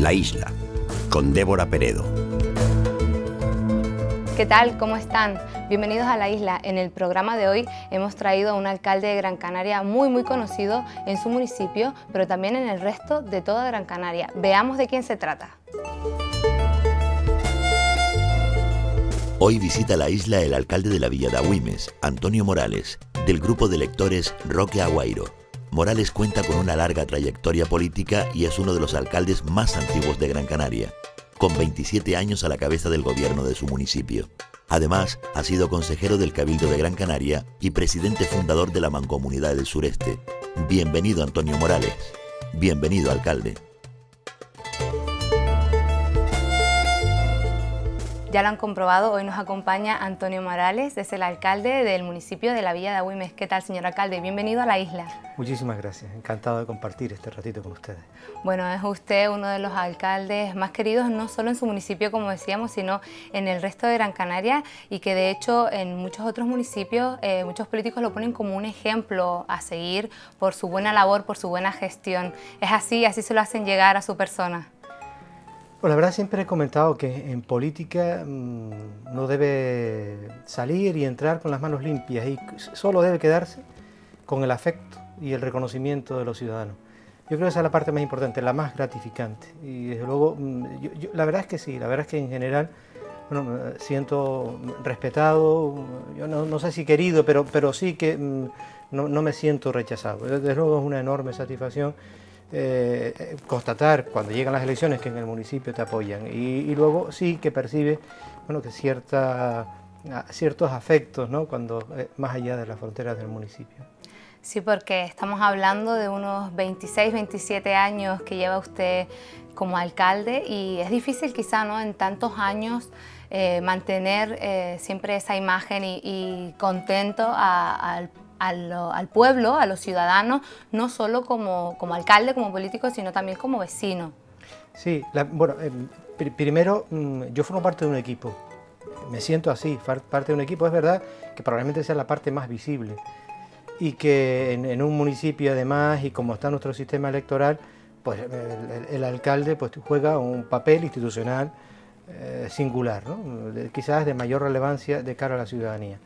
La Isla, con Débora Peredo. ¿Qué tal? ¿Cómo están? Bienvenidos a La Isla. En el programa de hoy hemos traído a un alcalde de Gran Canaria muy conocido en su municipio, pero también en el resto de toda Gran Canaria. Veamos de quién se trata. Hoy visita la isla el alcalde de la villa de Agüimes, Antonio Morales, del grupo de electores Roque Aguairo. Morales cuenta con una larga trayectoria política y es uno de los alcaldes más antiguos de Gran Canaria, con 27 años a la cabeza del gobierno de su municipio. Además, ha sido consejero del Cabildo de Gran Canaria y presidente fundador de la Mancomunidad del Sureste. Bienvenido, Antonio Morales. Bienvenido, alcalde. Ya lo han comprobado, hoy nos acompaña Antonio Morales, es el alcalde del municipio de la villa de Agüimes. ¿Qué tal, señor alcalde? Bienvenido a La Isla. Muchísimas gracias, encantado de compartir este ratito con ustedes. Bueno, es usted uno de los alcaldes más queridos, no solo en su municipio, como decíamos, sino en el resto de Gran Canaria, y que de hecho en muchos otros municipios muchos políticos lo ponen como un ejemplo a seguir por su buena labor, por su buena gestión. ¿Es así? ¿Así se lo hacen llegar a su persona? Pues la verdad siempre he comentado que en política no debe salir y entrar con las manos limpias y solo debe quedarse con el afecto y el reconocimiento de los ciudadanos. Yo creo que esa es la parte más importante, la más gratificante. Y desde luego, la verdad es que sí, la verdad es que en general bueno, me siento respetado, yo no sé si querido, pero sí que no me siento rechazado. Desde luego es una enorme satisfacción constatar cuando llegan las elecciones que en el municipio te apoyan y luego sí que percibe bueno, que ciertos afectos, ¿no? Cuando más allá de las fronteras del municipio. Sí, porque estamos hablando de unos 26, 27 años que lleva usted como alcalde y es difícil quizá, ¿no?, en tantos años mantener siempre esa imagen y contento al pueblo, a los ciudadanos, no solo como alcalde, como político, sino también como vecino. Sí, bueno, primero yo formo parte de un equipo, me siento así, parte de un equipo. Es verdad que probablemente sea la parte más visible y que en un municipio además, y como está nuestro sistema electoral, pues el alcalde pues juega un papel institucional singular, ¿no? Quizás de mayor relevancia de cara a la ciudadanía.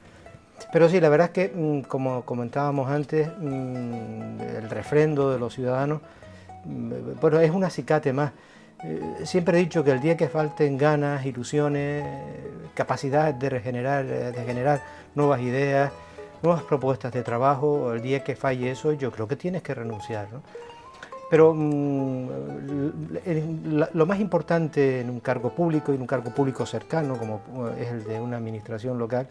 Pero sí, la verdad es que, como comentábamos antes, el refrendo de los ciudadanos, bueno, es un acicate más. Siempre he dicho que el día que falten ganas, ilusiones, capacidad de generar nuevas ideas, nuevas propuestas de trabajo, el día que falle eso, yo creo que tienes que renunciar, ¿no? Pero lo más importante en un cargo público y en un cargo público cercano, como es el de una administración local,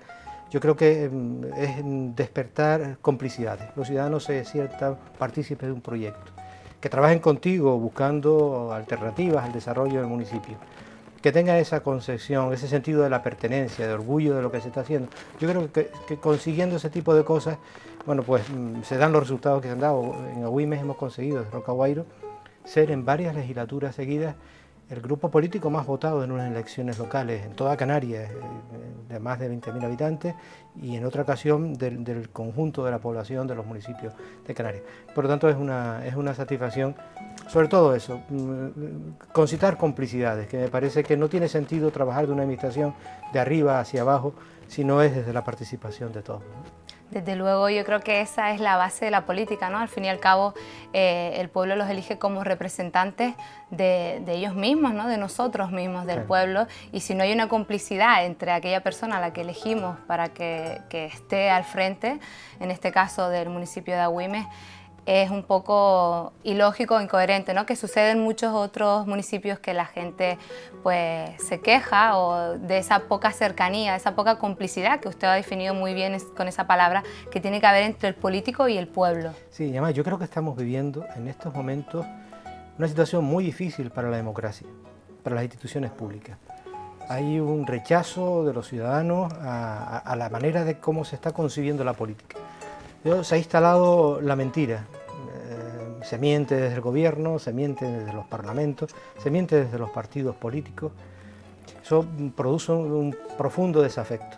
yo creo que es despertar complicidades. Los ciudadanos se sientan partícipes de un proyecto, que trabajen contigo buscando alternativas al desarrollo del municipio, que tengan esa concepción, ese sentido de la pertenencia, de orgullo de lo que se está haciendo. Yo creo que consiguiendo ese tipo de cosas, bueno, pues se dan los resultados que se han dado. En Agüimes hemos conseguido, desde Roque Aguairo, ser en varias legislaturas seguidas el grupo político más votado en unas elecciones locales en toda Canarias, de más de 20.000 habitantes, y en otra ocasión del conjunto de la población de los municipios de Canarias. Por lo tanto, es una satisfacción, sobre todo eso, concitar complicidades, que me parece que no tiene sentido trabajar de una administración de arriba hacia abajo, si no es desde la participación de todos, ¿no? Desde luego, yo creo que esa es la base de la política, ¿no? Al fin y al cabo, el pueblo los elige como representantes de ellos mismos, ¿no? De nosotros mismos, del pueblo. Y si no hay una complicidad entre aquella persona a la que elegimos para que esté al frente, en este caso del municipio de Agüimes, es un poco ilógico, incoherente, ¿no? Que sucede en muchos otros municipios que la gente pues se queja o de esa poca cercanía, de esa poca complicidad que usted ha definido muy bien con esa palabra que tiene que haber entre el político y el pueblo. Sí, y además yo creo que estamos viviendo en estos momentos una situación muy difícil para la democracia, para las instituciones públicas. Hay un rechazo de los ciudadanos a la manera de cómo se está concibiendo la política. Se ha instalado la mentira, se miente desde el gobierno, se miente desde los parlamentos, se miente desde los partidos políticos. Eso produce un profundo desafecto.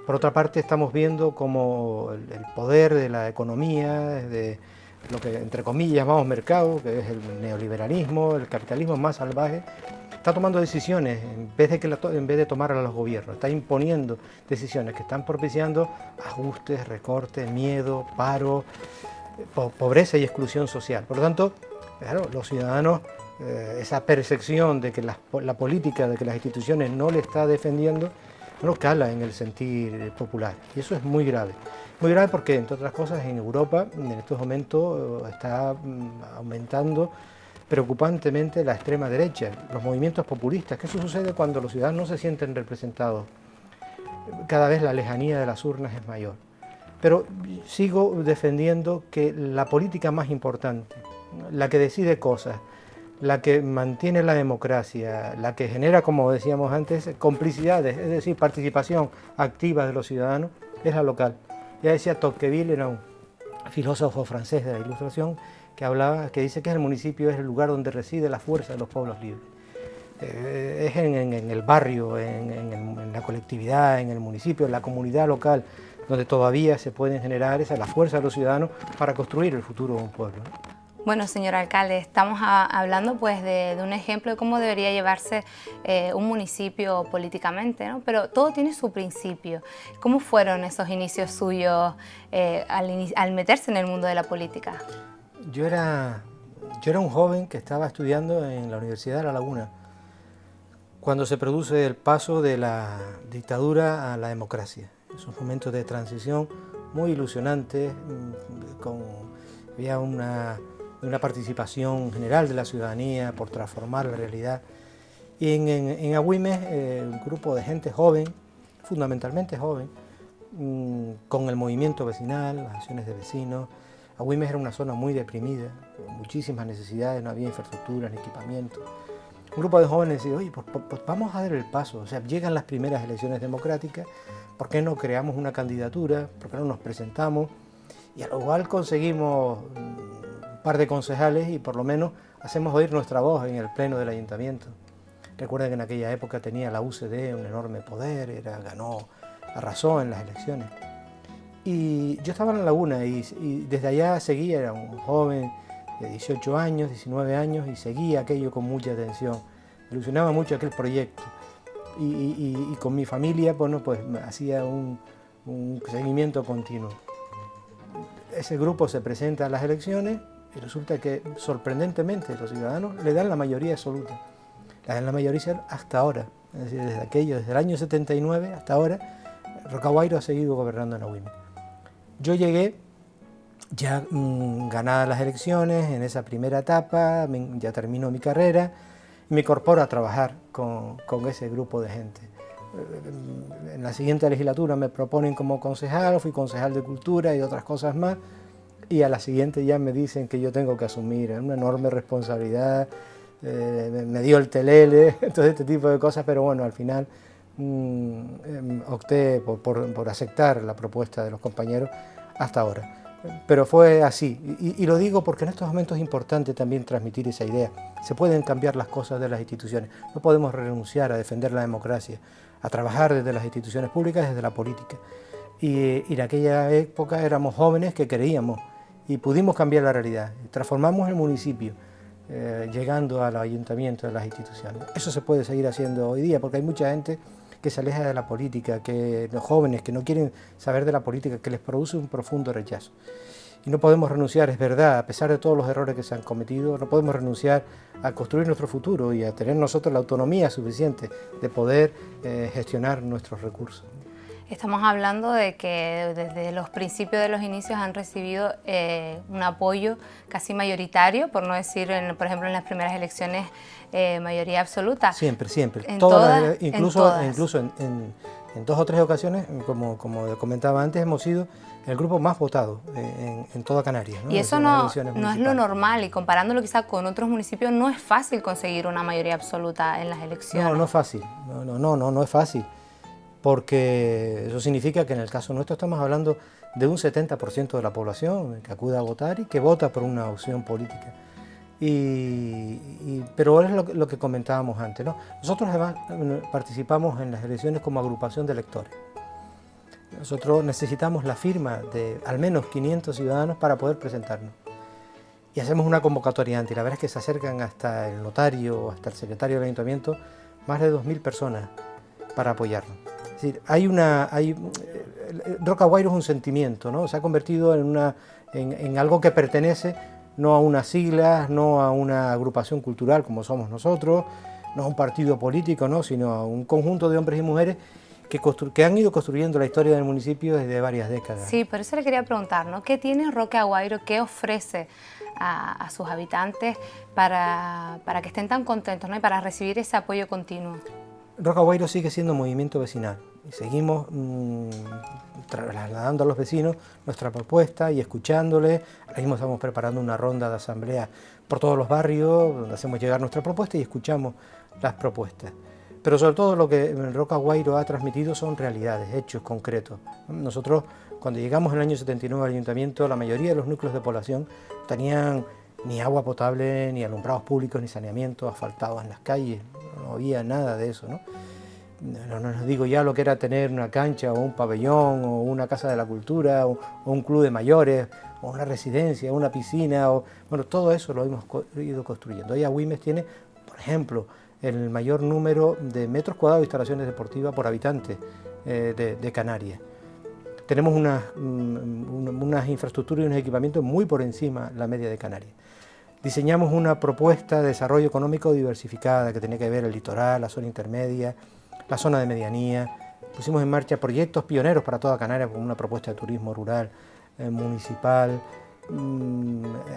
Por otra parte, estamos viendo cómo el poder de la economía, lo que entre comillas llamamos mercado, que es el neoliberalismo, el capitalismo más salvaje, está tomando decisiones en vez de tomar a los gobiernos, está imponiendo decisiones que están propiciando ajustes, recortes, miedo, paro, pobreza y exclusión social. Por lo tanto, claro, los ciudadanos, esa percepción de que la política, de que las instituciones no le está defendiendo, no cala en el sentir popular. Y eso es muy grave. Muy grave porque, entre otras cosas, en Europa en estos momentos está aumentando preocupantemente la extrema derecha, los movimientos populistas, que eso sucede cuando los ciudadanos no se sienten representados. Cada vez la lejanía de las urnas es mayor. Pero sigo defendiendo que la política más importante, la que decide cosas, la que mantiene la democracia, la que genera, como decíamos antes, complicidades, es decir, participación activa de los ciudadanos, es la local. Ya decía Tocqueville, era un filósofo francés de la Ilustración, que dice que el municipio es el lugar donde reside la fuerza de los pueblos libres. Es en el barrio, en la colectividad, en el municipio, en la comunidad local, donde todavía se pueden generar la fuerza de los ciudadanos para construir el futuro de un pueblo. Bueno, señor alcalde, estamos hablando pues de un ejemplo de cómo debería llevarse un municipio políticamente, ¿no? Pero todo tiene su principio. ¿Cómo fueron esos inicios suyos al meterse en el mundo de la política? Yo era un joven que estaba estudiando en la Universidad de La Laguna, cuando se produce el paso de la dictadura a la democracia. Esos momentos de transición muy ilusionantes, había una participación general de la ciudadanía por transformar la realidad. Y en Agüimes, un grupo de gente joven, fundamentalmente joven, con el movimiento vecinal, las acciones de vecinos. Agüimes era una zona muy deprimida, con muchísimas necesidades, no había infraestructura ni equipamiento. Un grupo de jóvenes decía, oye, pues vamos a dar el paso, o sea, llegan las primeras elecciones democráticas, ¿por qué no creamos una candidatura? ¿Por qué no nos presentamos? Y al igual conseguimos un par de concejales y por lo menos hacemos oír nuestra voz en el pleno del ayuntamiento. Recuerden que en aquella época tenía la UCD un enorme poder, arrasó en las elecciones. Y yo estaba en La Laguna y desde allá seguía, era un joven de 18 años, 19 años y seguía aquello con mucha atención. Me ilusionaba mucho aquel proyecto y con mi familia, bueno, pues hacía un seguimiento continuo. Ese grupo se presenta a las elecciones y resulta que sorprendentemente los ciudadanos le dan la mayoría absoluta. Le dan la mayoría hasta ahora, es decir, desde el año 79 hasta ahora, Roque Aguairo ha seguido gobernando en Agüimes. Yo llegué ya ganadas las elecciones, en esa primera etapa, ya termino mi carrera y me incorporo a trabajar con ese grupo de gente. En la siguiente legislatura me proponen como concejal, fui concejal de Cultura y otras cosas más, y a la siguiente ya me dicen que yo tengo que asumir una enorme responsabilidad, me dio el telele, todo este tipo de cosas, pero bueno, al final opté por aceptar la propuesta de los compañeros hasta ahora. Pero fue así, y lo digo porque en estos momentos es importante también transmitir esa idea. Se pueden cambiar las cosas de las instituciones, no podemos renunciar a defender la democracia, a trabajar desde las instituciones públicas, desde la política. Y en aquella época éramos jóvenes que creíamos y pudimos cambiar la realidad, transformamos el municipio, llegando al ayuntamiento de las instituciones. Eso se puede seguir haciendo hoy día porque hay mucha gente que se aleja de la política, los jóvenes que no quieren saber de la política, que les produce un profundo rechazo. Y no podemos renunciar, es verdad, a pesar de todos los errores que se han cometido, no podemos renunciar a construir nuestro futuro y a tener nosotros la autonomía suficiente de poder gestionar nuestros recursos. Estamos hablando de que desde los principios de los inicios han recibido un apoyo casi mayoritario, por no decir, por ejemplo, en las primeras elecciones mayoría absoluta. Siempre. Incluso en 2 o 3 ocasiones, como comentaba antes, hemos sido el grupo más votado en toda Canarias, ¿no? Y eso no es lo normal, y comparándolo quizá con otros municipios, no es fácil conseguir una mayoría absoluta en las elecciones. No es fácil, no es fácil. Porque eso significa que en el caso nuestro estamos hablando de un 70% de la población que acude a votar y que vota por una opción política. Pero es lo que comentábamos antes, ¿no? Nosotros además participamos en las elecciones como agrupación de electores. Nosotros necesitamos la firma de al menos 500 ciudadanos para poder presentarnos. y hacemos una convocatoria antes. La verdad es que se acercan hasta el notario, hasta el secretario del ayuntamiento, más de 2000 personas para apoyarnos. Es decir, Roca Guairo es un sentimiento, ¿no? Se ha convertido en algo que pertenece no a unas siglas, no a una agrupación cultural como somos nosotros, no a un partido político, ¿no? Sino a un conjunto de hombres y mujeres que han ido construyendo la historia del municipio desde varias décadas. Sí, por eso le quería preguntar, ¿no? ¿Qué tiene Roca Guairo, qué ofrece a sus habitantes para que estén tan contentos, ¿no? Y para recibir ese apoyo continuo? Roca Guairo sigue siendo movimiento vecinal y seguimos trasladando a los vecinos nuestra propuesta y escuchándoles. Ahora mismo estamos preparando una ronda de asamblea por todos los barrios donde hacemos llegar nuestra propuesta y escuchamos las propuestas. Pero sobre todo lo que Roca Guairo ha transmitido son realidades, hechos concretos. Nosotros, cuando llegamos en el año 79 al ayuntamiento, la mayoría de los núcleos de población tenían ni agua potable, ni alumbrados públicos, ni saneamiento, asfaltados en las calles, no había nada de eso, ¿no? No nos digo ya lo que era tener una cancha o un pabellón o una casa de la cultura o un club de mayores o una residencia, una piscina, bueno, todo eso lo hemos ido construyendo. Hoy Agüimes tiene, por ejemplo, el mayor número de metros cuadrados de instalaciones deportivas por habitante de Canarias. Tenemos unas infraestructuras y unos equipamientos muy por encima de la media de Canarias. Diseñamos una propuesta de desarrollo económico diversificada que tenía que ver el litoral, la zona intermedia, la zona de medianía. Pusimos en marcha proyectos pioneros para toda Canarias con una propuesta de turismo rural, municipal.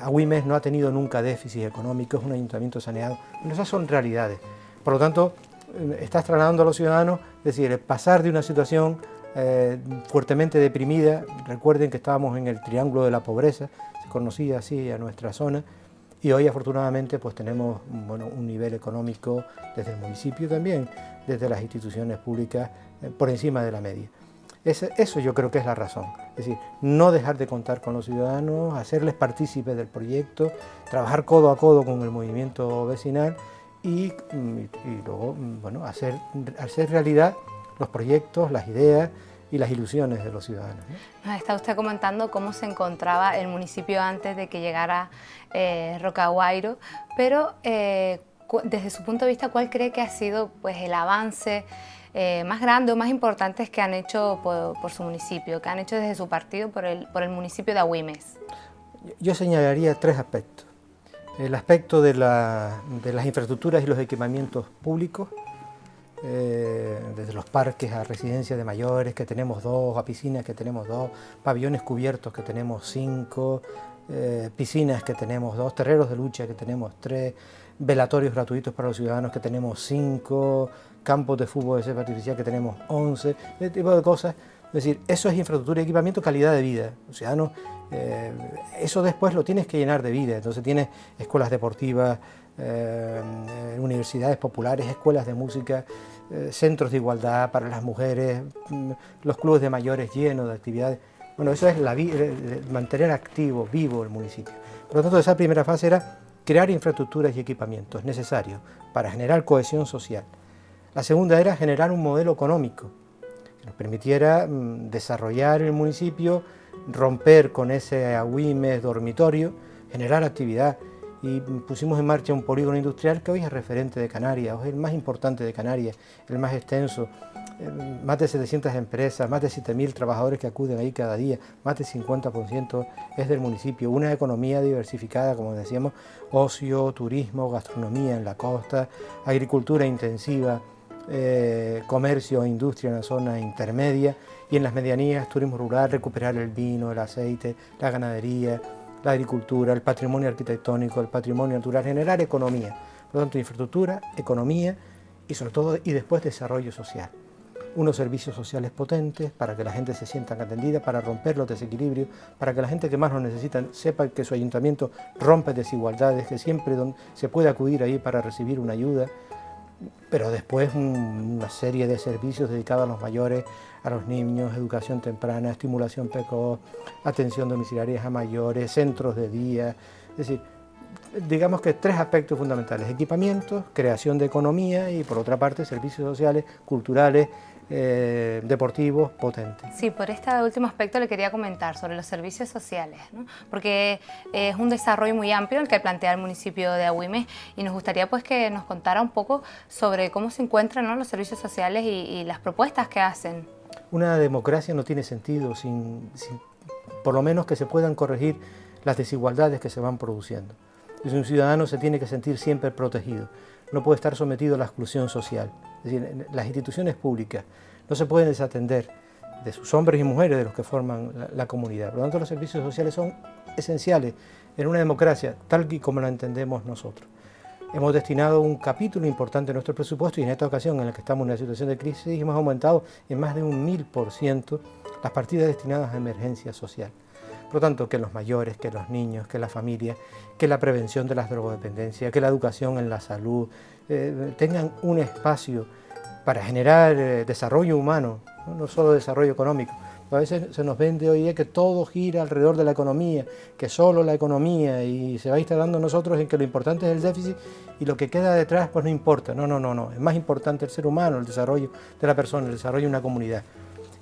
Agüimes no ha tenido nunca déficit económico, es un ayuntamiento saneado. Bueno, esas son realidades. Por lo tanto, estás trasladando a los ciudadanos, es decir, el pasar de una situación fuertemente deprimida. Recuerden que estábamos en el triángulo de la pobreza, se conocía así a nuestra zona, y hoy afortunadamente pues tenemos un nivel económico desde el municipio también, desde las instituciones públicas por encima de la media. Eso yo creo que es la razón, es decir, no dejar de contar con los ciudadanos, hacerles partícipes del proyecto, trabajar codo a codo con el movimiento vecinal y luego hacer realidad los proyectos, las ideas y las ilusiones de los ciudadanos, ¿no? Nos está usted comentando cómo se encontraba el municipio antes de que llegara Roca Guairo, pero desde su punto de vista, ¿cuál cree que ha sido pues, el avance más grande o más importante que han hecho por su municipio, que han hecho desde su partido por el municipio de Agüimes? Yo señalaría tres aspectos. El aspecto de las infraestructuras y los equipamientos públicos, desde los parques a residencias de mayores, que tenemos 2, a piscinas que tenemos 2, pabellones cubiertos que tenemos 5, piscinas que tenemos 2, terreros de lucha que tenemos 3, velatorios gratuitos para los ciudadanos que tenemos 5, campos de fútbol de césped artificial que tenemos 11, ese tipo de cosas. Es decir, eso es infraestructura y equipamiento, calidad de vida. Los ciudadanos, eso después lo tienes que llenar de vida. Entonces tienes escuelas deportivas, universidades populares, escuelas de música, centros de igualdad para las mujeres, los clubes de mayores llenos de actividades. Bueno, eso es mantener activo, vivo el municipio. Por lo tanto, esa primera fase era crear infraestructuras y equipamientos necesarios para generar cohesión social. La segunda era generar un modelo económico que nos permitiera desarrollar el municipio, romper con ese Agüimes dormitorio, generar actividad. Y pusimos en marcha un polígono industrial que hoy es referente de Canarias, hoy es el más importante de Canarias, el más extenso, más de 700 empresas, más de 7.000 trabajadores que acuden ahí cada día, más del 50% es del municipio, una economía diversificada, como decíamos, ocio, turismo, gastronomía en la costa, agricultura intensiva, comercio e industria en la zona intermedia y en las medianías, turismo rural, recuperar el vino, el aceite, la ganadería, la agricultura, el patrimonio arquitectónico, el patrimonio natural, generar economía. Por lo tanto, infraestructura, economía y sobre todo, y después desarrollo social. Unos servicios sociales potentes para que la gente se sienta atendida, para romper los desequilibrios, para que la gente que más lo necesita sepa que su ayuntamiento rompe desigualdades, que siempre se puede acudir ahí para recibir una ayuda, pero después una serie de servicios dedicados a los mayores, a los niños, educación temprana, estimulación precoz, atención domiciliaria a mayores, centros de día, es decir, digamos que 3 aspectos fundamentales: equipamientos, creación de economía y, por otra parte, servicios sociales, culturales, deportivos potentes. Sí, por este último aspecto le quería comentar sobre los servicios sociales, ¿no? Porque es un desarrollo muy amplio el que plantea el municipio de Agüimes, y nos gustaría pues que nos contara un poco sobre cómo se encuentran, ¿no?, los servicios sociales y las propuestas que hacen. Una democracia no tiene sentido sin por lo menos que se puedan corregir las desigualdades que se van produciendo. Entonces, un ciudadano se tiene que sentir siempre protegido, no puede estar sometido a la exclusión social. Es decir, las instituciones públicas no se pueden desatender de sus hombres y mujeres, de los que forman la comunidad. Por lo tanto, los servicios sociales son esenciales en una democracia tal y como la entendemos nosotros. Hemos destinado un capítulo importante de nuestro presupuesto, y en esta ocasión, en la que estamos en una situación de crisis, hemos aumentado en más de un 1000% las partidas destinadas a emergencia social. Por lo tanto, que los mayores, que los niños, que la familia, que la prevención de las drogodependencias, que la educación en la salud, tengan un espacio para generar desarrollo humano, no solo desarrollo económico. A veces se nos vende hoy día que todo gira alrededor de la economía, que solo la economía, y se va instalando nosotros en que lo importante es el déficit y lo que queda detrás pues no importa. No, es más importante el ser humano, el desarrollo de la persona, el desarrollo de una comunidad.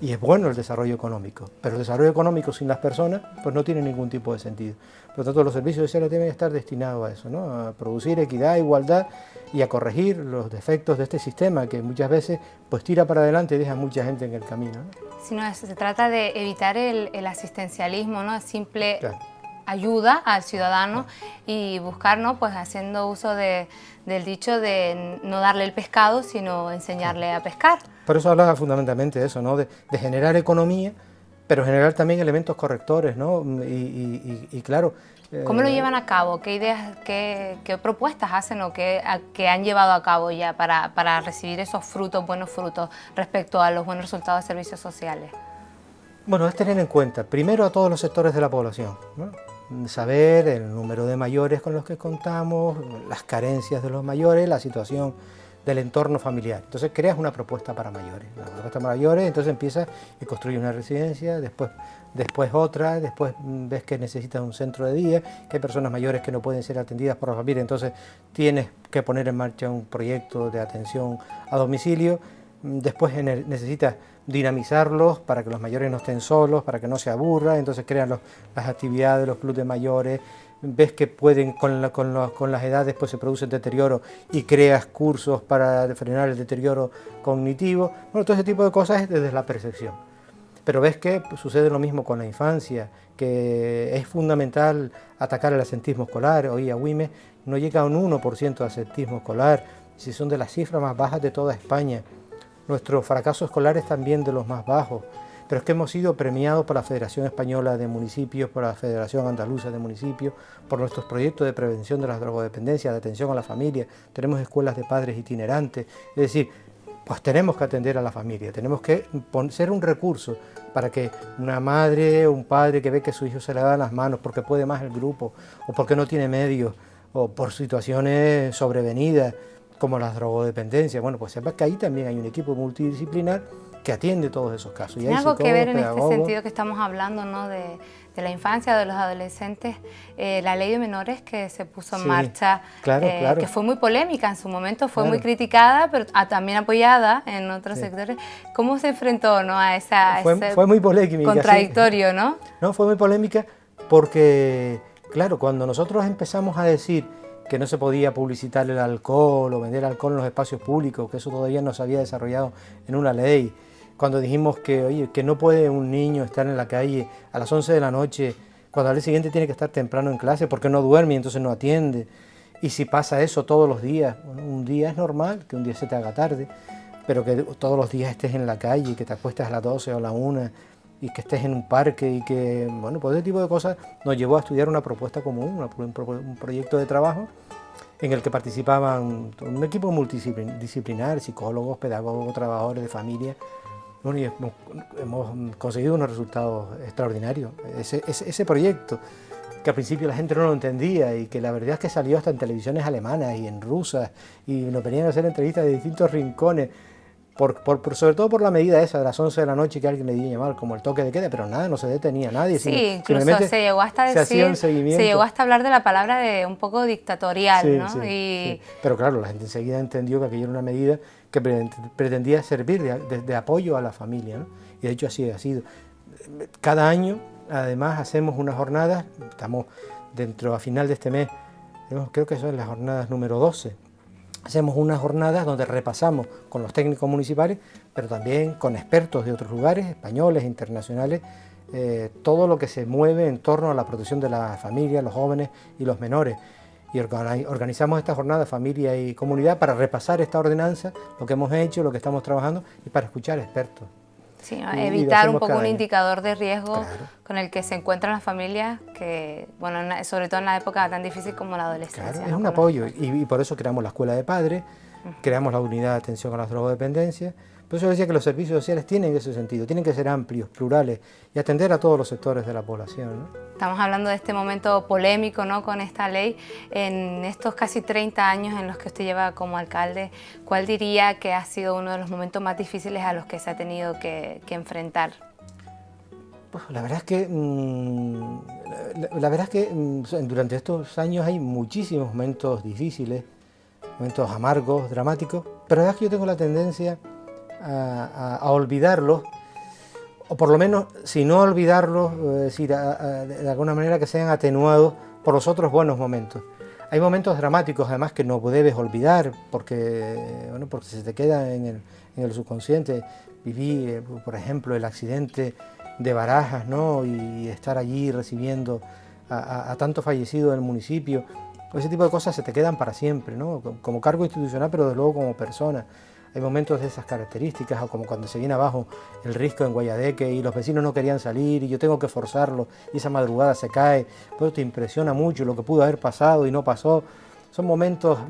Y es bueno el desarrollo económico, pero el desarrollo económico sin las personas pues no tiene ningún tipo de sentido. Por lo tanto, los servicios sociales deben estar destinados a eso, ¿no?, a producir equidad, igualdad y a corregir los defectos de este sistema que muchas veces pues tira para adelante y deja a mucha gente en el camino, ¿no? Sino se trata de evitar el asistencialismo, ¿no?, simple Claro. ayuda al ciudadano, y buscar, ¿no?, pues haciendo uso del dicho de no darle el pescado, sino enseñarle a pescar. Por eso hablaba fundamentalmente de eso, ¿no?, de generar economía, pero generar también elementos correctores, ¿no? Y claro... ¿Cómo lo llevan a cabo? ¿Qué ideas, qué propuestas hacen o qué han llevado a cabo ya para recibir esos frutos, buenos frutos, respecto a los buenos resultados de servicios sociales? Bueno, es tener en cuenta primero a todos los sectores de la población, ¿no? Saber el número de mayores con los que contamos, las carencias de los mayores, la situación del entorno familiar. Entonces creas una propuesta para mayores, entonces empiezas y construyes una residencia, después otra, después ves que necesitas un centro de día, que hay personas mayores que no pueden ser atendidas por la familia, entonces tienes que poner en marcha un proyecto de atención a domicilio. Después necesitas dinamizarlos para que los mayores no estén solos, para que no se aburran, entonces crean las actividades, los clubes de mayores, ves que pueden con las edades pues se produce el deterioro y creas cursos para frenar el deterioro cognitivo. Bueno, todo ese tipo de cosas es desde la percepción. Pero ves que sucede lo mismo con la infancia, que es fundamental atacar el absentismo escolar. Hoy Agüimes no llega a un 1% de absentismo escolar, si son de las cifras más bajas de toda España. Nuestro fracaso escolar es también de los más bajos, pero es que hemos sido premiados por la Federación Española de Municipios, por la Federación Andaluza de Municipios, por nuestros proyectos de prevención de las drogodependencias, de atención a la familia. Tenemos escuelas de padres itinerantes, es decir, pues tenemos que atender a la familia, tenemos que ser un recurso para que una madre o un padre que ve que su hijo se le da las manos porque puede más el grupo, o porque no tiene medios, o por situaciones sobrevenidas, como las drogodependencias, bueno, pues sepa que ahí también hay un equipo multidisciplinar que atiende todos esos casos. ¿Tiene algo que ver en este sentido que estamos hablando, ¿no?, de la infancia, de los adolescentes, la ley de menores que se puso en marcha, claro. que fue muy polémica en su momento, fue muy criticada, pero también apoyada en otros sectores? ¿Cómo se enfrentó, ¿no?, a fue muy polémica, contradictorio, ¿no? No, fue muy polémica porque, claro, cuando nosotros empezamos a decir que no se podía publicitar el alcohol o vender alcohol en los espacios públicos, que eso todavía no se había desarrollado en una ley, cuando dijimos que, oye, que no puede un niño estar en la calle a las 11 de la noche, cuando al día siguiente tiene que estar temprano en clase porque no duerme y entonces no atiende, y si pasa eso todos los días, bueno, un día es normal que un día se te haga tarde, pero que todos los días estés en la calle, que te acuestes a las 12 o a la 1, y que estés en un parque, y que, bueno, pues ese tipo de cosas nos llevó a estudiar una propuesta común, un proyecto de trabajo en el que participaban un equipo multidisciplinar, psicólogos, pedagogos, trabajadores de familia. Bueno, y hemos conseguido unos resultados extraordinarios. Ese proyecto, que al principio la gente no lo entendía y que la verdad es que salió hasta en televisiones alemanas y en rusas, y nos venían a hacer entrevistas de distintos rincones, sobre todo por la medida esa de las 11 de la noche que alguien le dio llamar como el toque de queda, pero nada, no se detenía a nadie. Sí, incluso se llegó hasta decir, se llegó hasta hablar de la palabra de un poco dictatorial, sí, ¿no? Sí. Pero claro, la gente enseguida entendió que aquello era una medida que pretendía servir de apoyo a la familia, ¿no? Y de hecho así ha sido. Cada año, además, hacemos unas jornadas, estamos a final de este mes, creo que son las jornadas número 12, hacemos unas jornadas donde repasamos con los técnicos municipales, pero también con expertos de otros lugares, españoles, internacionales, todo lo que se mueve en torno a la protección de la familia, los jóvenes y los menores. Y organizamos esta jornada familia y comunidad para repasar esta ordenanza, lo que hemos hecho, lo que estamos trabajando y para escuchar expertos. Sí, ¿no? Evitar un poco un indicador de riesgo con el que se encuentran las familias, que, bueno, sobre todo en la época tan difícil como la adolescencia. Claro, es un apoyo y por eso creamos la escuela de padres, creamos la unidad de atención a las drogodependencias. Por eso decía que los servicios sociales tienen ese sentido, tienen que ser amplios, plurales y atender a todos los sectores de la población, ¿no? Estamos hablando de este momento polémico, ¿no?, con esta ley. En estos casi 30 años en los que usted lleva como alcalde, ¿cuál diría que ha sido uno de los momentos más difíciles a los que se ha tenido que enfrentar? Pues la verdad es que durante estos años hay muchísimos momentos difíciles, momentos amargos, dramáticos, pero la verdad es que yo tengo la tendencia a olvidarlos, o por lo menos, si no olvidarlos, decir, de alguna manera que sean atenuados por los otros buenos momentos. Hay momentos dramáticos además que no debes olvidar porque se te queda en el subconsciente. Viví, por ejemplo, el accidente de Barajas, ¿no?, y estar allí recibiendo a tanto fallecido del municipio. Ese tipo de cosas se te quedan para siempre, ¿no?, como cargo institucional, pero desde luego como persona. Hay momentos de esas características, o como cuando se viene abajo el Risco en Guayadeque y los vecinos no querían salir y yo tengo que forzarlo y esa madrugada se cae, pues te impresiona mucho lo que pudo haber pasado y no pasó. Son momentos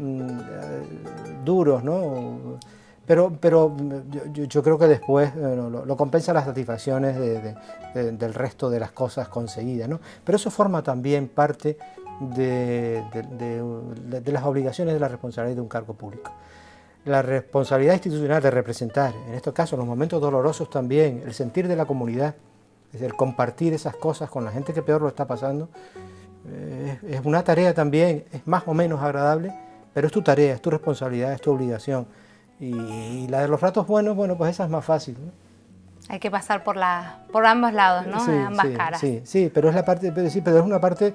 duros, ¿no? Pero yo creo que después lo compensa las satisfacciones del resto de las cosas conseguidas, ¿no? Pero eso forma también parte de las obligaciones de la responsabilidad de un cargo público. La responsabilidad institucional de representar, en estos casos, los momentos dolorosos también, el sentir de la comunidad, es decir, compartir esas cosas con la gente que peor lo está pasando, es una tarea también, es más o menos agradable, pero es tu tarea, es tu responsabilidad, es tu obligación. Y la de los ratos buenos, bueno, pues esa es más fácil, ¿no? Hay que pasar por ambos lados, ¿no? Sí, de ambas caras. Sí, pero es una parte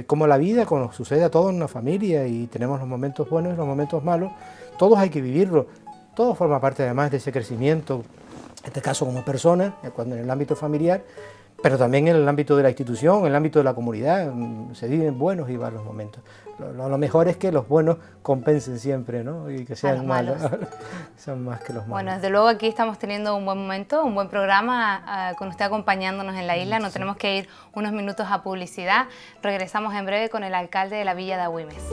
como la vida, como sucede a todos en una familia y tenemos los momentos buenos y los momentos malos. Todos hay que vivirlo, todo forma parte además de ese crecimiento, en este caso como persona, cuando en el ámbito familiar, pero también en el ámbito de la institución, en el ámbito de la comunidad, se viven buenos y malos momentos. Lo mejor es que los buenos compensen siempre, ¿no? Y que sean malos, sean más que los malos. Bueno, desde luego aquí estamos teniendo un buen momento, un buen programa con usted acompañándonos en la isla. Nos tenemos que ir unos minutos a publicidad. Regresamos en breve con el alcalde de la Villa de Agüimes.